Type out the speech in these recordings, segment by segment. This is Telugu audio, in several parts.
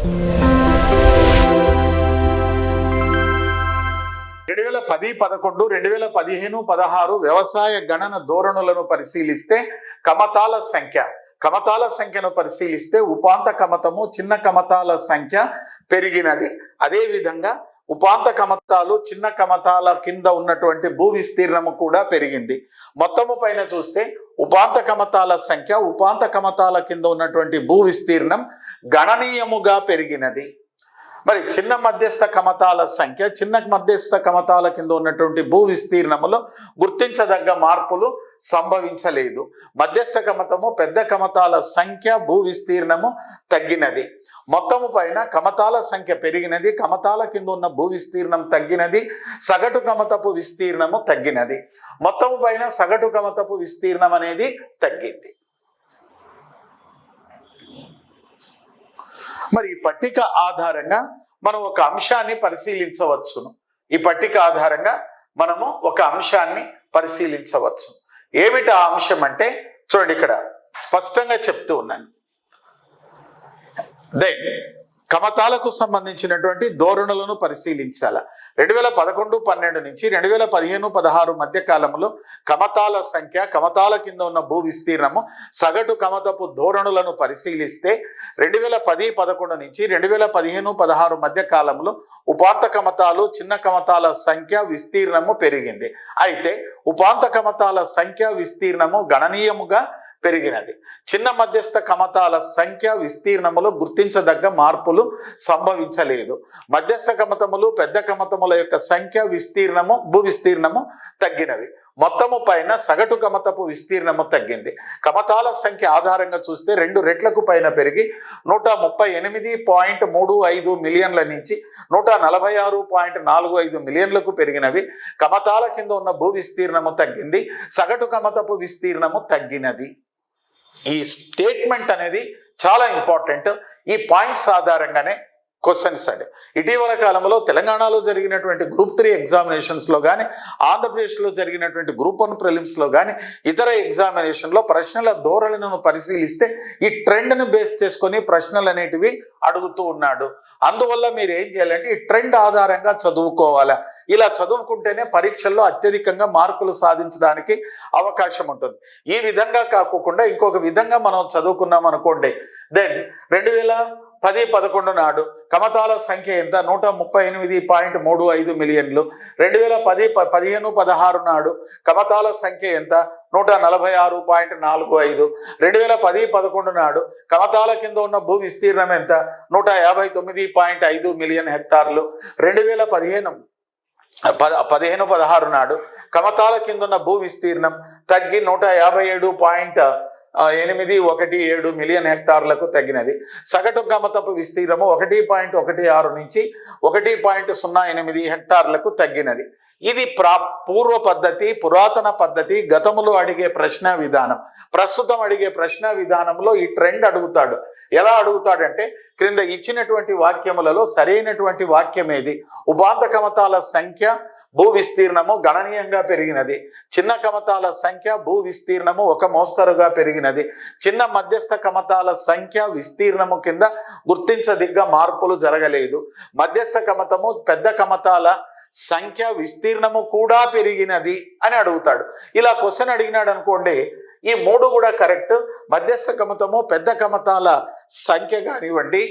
2010, 11, 2015, 16 వ్యవసాయ గణన ధోరణులను పరిశీలిస్తే కమతాల సంఖ్యను పరిశీలిస్తే ఉపాంత కమతము చిన్న కమతాల సంఖ్య పెరిగినది. అదేవిధంగా ఉపాంత కమతాలు చిన్న కమతాల కింద ఉన్నటువంటి భూ విస్తీర్ణము కూడా పెరిగింది. మొత్తము పైన చూస్తే ఉపాంత కమతాల సంఖ్య ఉపాంత కమతాల కింద ఉన్నటువంటి భూ విస్తీర్ణం గణనీయముగా పెరిగినది. మరి చిన్న మధ్యస్థ కమతాల సంఖ్య చిన్న మధ్యస్థ కమతాల కింద ఉన్నటువంటి భూ విస్తీర్ణములో గుర్తించదగ్గ మార్పులు సంభవించలేదు. మధ్యస్థ కమతము పెద్ద కమతాల సంఖ్య భూ విస్తీర్ణము తగ్గినది. మొత్తము పైన కమతాల సంఖ్య పెరిగినది, కమతాల కింద ఉన్న భూ విస్తీర్ణం తగ్గినది, సగటు కమతపు విస్తీర్ణము తగ్గినది. మొత్తము పైన సగటు కమతపు విస్తీర్ణం అనేది తగ్గింది. మరి ఈ పట్టిక ఆధారంగా మనం ఒక అంశాన్ని పరిశీలించవచ్చును. ఈ పట్టిక ఆధారంగా మనము ఒక అంశాన్ని పరిశీలించవచ్చు. ఏమిటి ఆ అంశం అంటే చూడండి, ఇక్కడ స్పష్టంగా చెప్తూ ఉన్నాను. దెన్ కమతాలకు సంబంధించినటువంటి ధోరణులను పరిశీలించాల. 2011-12 నుంచి 2015-16 మధ్య కాలంలో కమతాల సంఖ్య, కమతాల కింద ఉన్న భూ విస్తీర్ణము, సగటు కమతపు ధోరణులను పరిశీలిస్తే 2010-11 నుంచి 2015-16 మధ్య కాలంలో ఉపాంత కమతాలు చిన్న కమతాల సంఖ్య విస్తీర్ణము పెరిగింది. అయితే ఉపాంత కమతాల సంఖ్య విస్తీర్ణము గణనీయముగా పెరిగినది. చిన్న మధ్యస్థ కమతాల సంఖ్య విస్తీర్ణములో గుర్తించదగ్గ మార్పులు సంభవించలేదు. మధ్యస్థ కమతములు పెద్ద కమతముల యొక్క సంఖ్య విస్తీర్ణము భూ విస్తీర్ణము తగ్గినవి. మొత్తము పైన సగటు కమతపు విస్తీర్ణము తగ్గింది. కమతాల సంఖ్య ఆధారంగా చూస్తే 2 రెట్లకు పైన పెరిగి 138.35 మిలియన్ల నుంచి 146.45 మిలియన్లకు పెరిగినవి. కమతాల కింద ఉన్న భూ విస్తీర్ణము తగ్గింది, సగటు కమతపు విస్తీర్ణము తగ్గినది. ఈ స్టేట్మెంట్ అనేది చాలా ఇంపార్టెంట్. ఈ పాయింట్స్ ఆధారంగానే క్వశ్చన్స్ అండి. ఇటీవల కాలంలో తెలంగాణలో జరిగినటువంటి గ్రూప్ 3 ఎగ్జామినేషన్స్లో కానీ, ఆంధ్రప్రదేశ్లో జరిగినటువంటి గ్రూప్ 1 ప్రిలిమ్స్లో కానీ, ఇతర ఎగ్జామినేషన్లో ప్రశ్నల ధోరణులను పరిశీలిస్తే ఈ ట్రెండ్ను బేస్ చేసుకొని ప్రశ్నలు అనేటివి అడుగుతూ ఉన్నాడు. అందువల్ల మీరు ఏం చేయాలంటే ఈ ట్రెండ్ ఆధారంగా చదువుకోవాలా. ఇలా చదువుకుంటేనే పరీక్షల్లో అత్యధికంగా మార్కులు సాధించడానికి అవకాశం ఉంటుంది. ఈ విధంగా కాకుండా ఇంకొక విధంగా మనం చదువుకున్నాం అనుకోండి. దెన్ 2010-11 నాడు కమతాల సంఖ్య ఎంత? 138.35 మిలియన్లు. 2010-15 నాడు కమతాల సంఖ్య ఎంత? 146.45. 2010-11 నాడు కమతాల కింద ఉన్న భూ విస్తీర్ణం ఎంత? 159.5 మిలియన్ హెక్టార్లు. 2015-16 నాడు కమతాల కింద ఉన్న భూ విస్తీర్ణం తగ్గి 157.817 మిలియన్ హెక్టార్లకు తగ్గినది. సగటు కమతపు విస్తీర్ణము 1.16 నుంచి 1.08 హెక్టార్లకు తగ్గినది. ఇది పూర్వ పద్ధతి, పురాతన పద్ధతి. గతములో అడిగే ప్రశ్న విధానం, ప్రస్తుతం అడిగే ప్రశ్న విధానంలో ఈ ట్రెండ్ అడుగుతాడు. ఎలా అడుగుతాడంటే క్రింద ఇచ్చినటువంటి వాక్యములలో సరైనటువంటి వాక్యం ఏది? ఉపాంత కమతాల సంఖ్య భూ విస్తీర్ణము గణనీయంగా పెరిగినది. చిన్న కమతాల సంఖ్య భూ విస్తీర్ణము ఒక మోస్తరుగా పెరిగినది. చిన్న మధ్యస్థ కమతాల సంఖ్య విస్తీర్ణము కింద గుర్తించదగ్గ మార్పులు జరగలేదు. మధ్యస్థ కమతము పెద్ద కమతాల సంఖ్య విస్తీర్ణము కూడా పెరిగినది అని అడుగుతాడు. ఇలా క్వశ్చన్ అడిగినాడు అనుకోండి, ఈ 3 కూడా కరెక్ట్. మధ్యస్థ కమతము పెద్ద కమతాల సంఖ్య కానివ్వండి,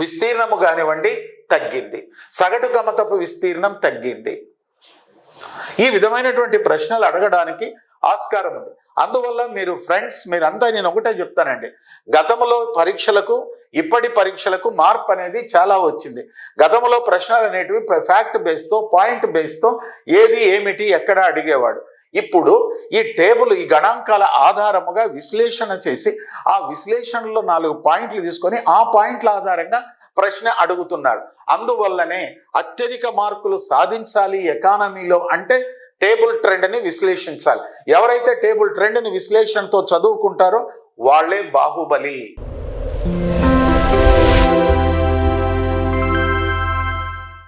విస్తీర్ణము కానివ్వండి తగ్గింది, సగటు కమతపు విస్తీర్ణం తగ్గింది. ఈ విధమైనటువంటి ప్రశ్నలు అడగడానికి ఆస్కారం ఉంది. అందువల్ల మీరు ఫ్రెండ్స్ మీరంతా నేను ఒకటే చెప్తానండి, గతంలో పరీక్షలకు ఇప్పటి పరీక్షలకు మార్పు అనేది చాలా వచ్చింది. గతంలో ప్రశ్నలు అనేటివి ఫ్యాక్ట్ బేస్తో, పాయింట్ బేస్తో ఏది ఏమిటి ఎక్కడ అడిగేవాడు. ఇప్పుడు ఈ టేబుల్, ఈ గణాంకాల ఆధారముగా విశ్లేషణ చేసి ఆ విశ్లేషణలో 4 పాయింట్లు తీసుకొని ఆ పాయింట్ల ఆధారంగా ప్రశ్న అడుగుతున్నాడు. అందువల్లనే అత్యధిక మార్కులు సాధించాలి ఎకానమీలో అంటే టేబుల్ ట్రెండ్ని విశ్లేషించాలి. ఎవరైతే టేబుల్ ట్రెండ్ని విశ్లేషణతో చదువుకుంటారో వాళ్ళే బాహుబలి.